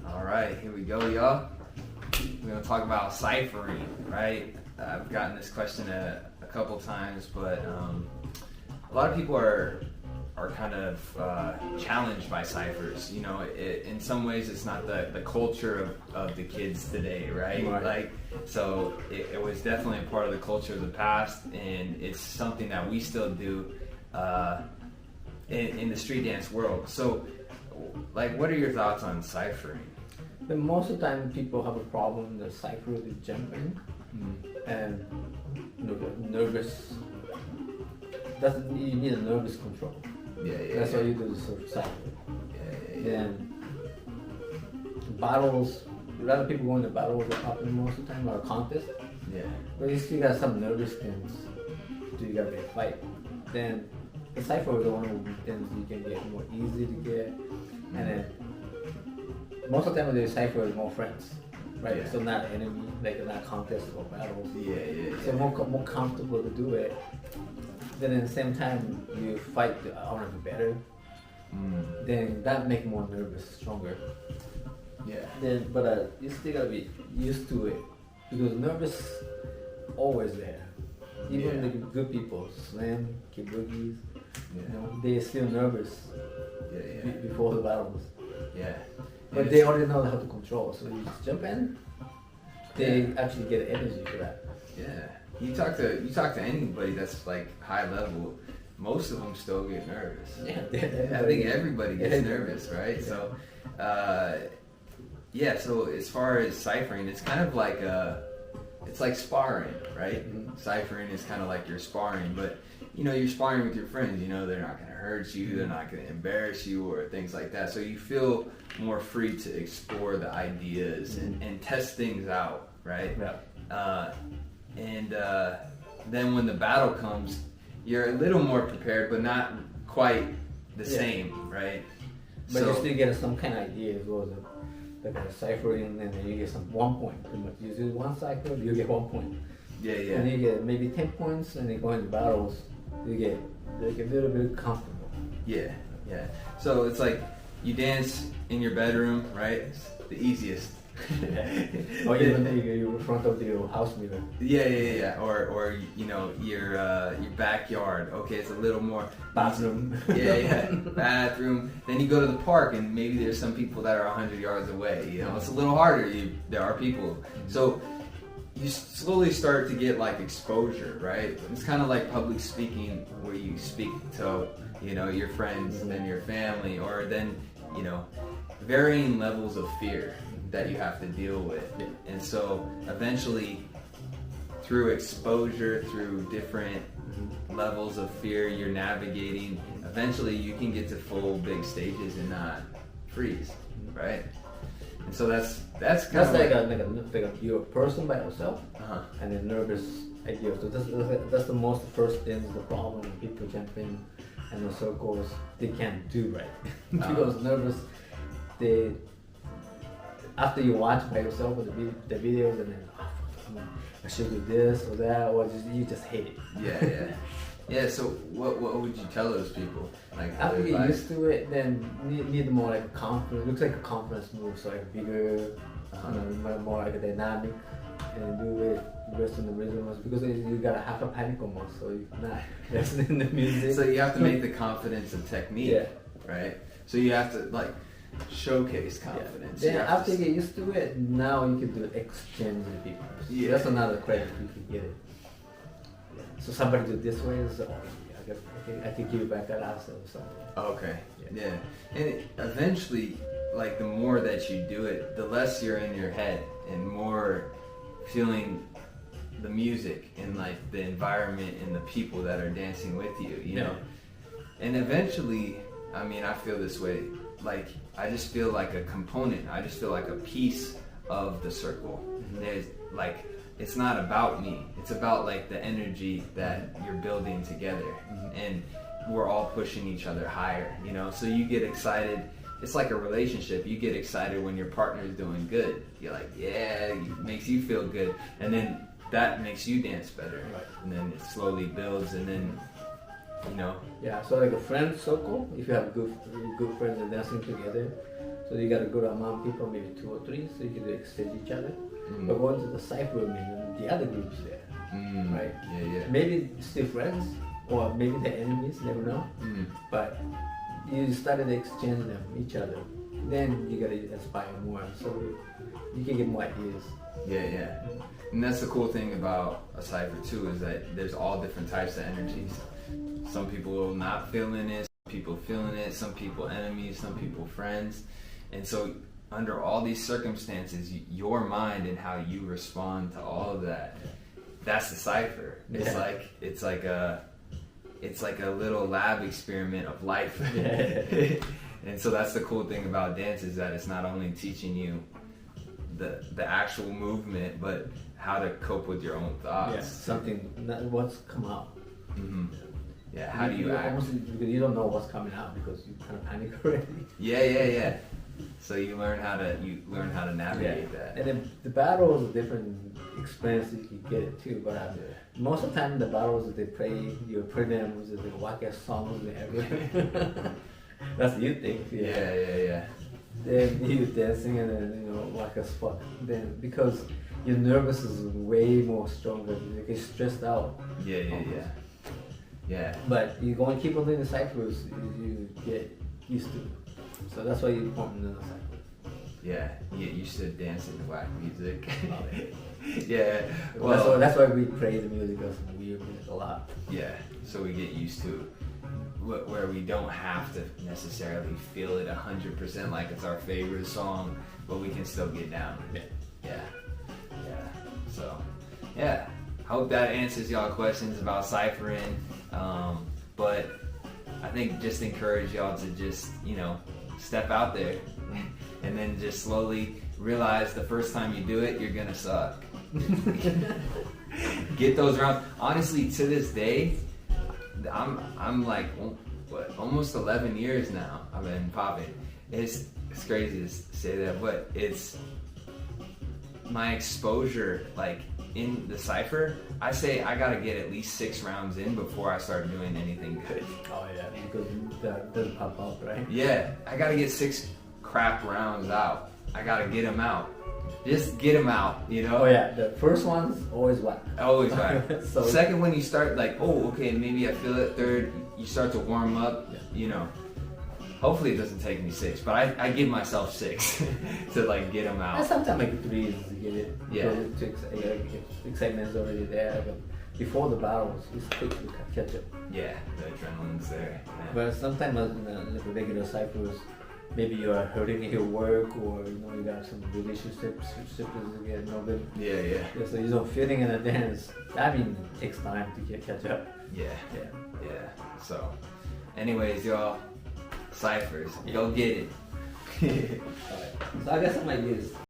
All right, here we go, y'all. We're gonna talk about ciphering, right? I've gotten this question a couple times, but a lot of people are kind of challenged by ciphers. You know, in some ways it's not the culture of the kids today, right? Like, so it was definitely a part of the culture of the past, and it's something that we still do in the street dance world. So, like, what are your thoughts on ciphering? But most of the time people have a problem, the cypher to jump in and nervous. You need a nervous control. That's why you do the sort of cypher. Then battles, a lot of people go into battles that happen most of the time, or contests. But you still got some nervous things. So you gotta fight. Then the cypher is the one of the things you can get more easy to get. And then most of the time the cypher is more friends. Right? So not enemy, like not contests or battles. So more comfortable to do it. Then at the same time you fight I want to be better. Then that make more nervous, stronger. Then but you still gotta be used to it, because nervous always there. Even the good people, slam, kiboogies, you know, they're still nervous before the battles. But they already know how to control, so you just jump in. They actually get energy for that. You talk to anybody that's like high level, most of them still get nervous. I think everybody gets nervous, right? So, so as far as ciphering, it's kind of like it's like sparring, right? Ciphering is kind of like you're sparring, but you know, you're sparring with your friends. You know, they're not going to hurt you, they're not going to embarrass you or things like that. So you feel more free to explore the ideas and test things out, right? Then when the battle comes, you're a little more prepared, but not quite the same, right? But you still get some kind of idea as well. Like a ciphering, and then you get some 1 point. Pretty much, you do one cipher, you get 1 point. And you get maybe 10 points, and then go into battles, you get like a little bit comfortable. So it's like you dance in your bedroom, right? It's the easiest. Or even you're in front of your house mirror. Or you know, your backyard. Okay, it's a little more bathroom. Bathroom. Then you go to the park, and maybe there's some people that are 100 yards away. You know, it's a little harder. There are people. So you slowly start to get like exposure, right? It's kind of like public speaking, where you speak to, you know, your friends and your family, or then, you know, varying levels of fear that you have to deal with. And so eventually, through exposure, through different levels of fear you're navigating, eventually you can get to full big stages and not freeze, right? And so that's kind of like you're a person by yourself, and then nervous idea. So that's the most first thing, the problem when people jump in and the circles they can't do right because nervous. They after you watch by yourself with the videos, and then I should do this or that, or you just hate it. So what would you tell those people? Like after you get used to it, then need more like confidence. Looks like a confidence move, so like bigger, you know, more like a dynamic, and do it rest in the rhythms, because you got a half a panic almost, so you're not resting in the music. So you have to make the confidence a technique, right? So you have to like showcase confidence. Then after you get used to it, now you can do exchange with people. That's another credit you can get it. So somebody do this way, so I can give you back that asset or something. And eventually, like the more that you do it, the less you're in your head and more feeling the music and like the environment and the people that are dancing with you, you know. And eventually, I mean, I feel this way, like I just feel like a component, I just feel like a piece of the circle. There's like, it's not about me, it's about like the energy that you're building together, and we're all pushing each other higher, you know. So you get excited, it's like a relationship, you get excited when your partner's doing good, you're like, yeah, it makes you feel good, and then that makes you dance better, and then it slowly builds, and then you know? Yeah, so like a friend circle, if you have good friends and dancing together, so you got a good amount of people, maybe 2 or 3, so you can extend each other. But going to the cypher, maybe the other groups there, right? Yeah. Maybe still friends, or maybe they're enemies, never know. But you started to exchange them, each other. Then you gotta inspire more, so you can get more ideas. Yeah. And that's the cool thing about a cypher too, is that there's all different types of energies. Some people not feeling it, some people feeling it, some people enemies, some people friends. And so under all these circumstances, your mind and how you respond to all of that, that's the cypher. It's like a little lab experiment of life. And so that's the cool thing about dance, is that it's not only teaching you the actual movement, but how to cope with your own thoughts. What's come out. Yeah, how do you act? Almost, you don't know what's coming out because you kind of panic already. Yeah. So you learn how to navigate that. And then the battles are different experience you can get it too. But most of the time the battles that they play, you put them with the whack ass songs and everything. That's what you think. Yeah. Then you dancing and then whack ass spot. Then because your nervous is way more stronger, you get stressed out. Yeah. But you're going to keep on doing the cyphers, you get used to it. So that's why you form another cypher. Yeah, you get used to dancing to whack music. Yeah. Well, that's why we play the music of weird music a lot. Yeah, so we get used to where we don't have to necessarily feel it 100% like it's our favorite song, but we can still get down. Yeah. So, yeah. Hope that answers y'all questions about ciphering. But I think just encourage y'all to just, step out there and then just slowly realize the first time you do it, you're gonna suck. Get those rounds. Honestly, to this day, I'm like, almost 11 years now I've been popping. It's crazy to say that, but it's my exposure, like, in the cypher, I say I gotta get at least 6 rounds in before I start doing anything good. Oh yeah, because that doesn't pop up, right? Yeah, I gotta get 6 crap rounds out. I gotta get them out. Just get them out, Oh yeah, the first one's always whack. Always whack. So, second one, you start like, okay, maybe I feel it. Third, you start to warm up, Hopefully it doesn't take me 6, but I give myself 6 to like get them out. And sometimes like 3 to get it. Yeah. Excitement is already there, but before the battles, it's quick to catch up. Yeah, the adrenaline's there. Yeah. But sometimes in the regular cyphers, maybe you are hurting at your work, or you got some relationships get no good. Yeah. So you don't feeling in the dance. I mean, it takes time to catch up. Yeah. So, anyways, y'all. Ciphers, go get it. So I got some ideas.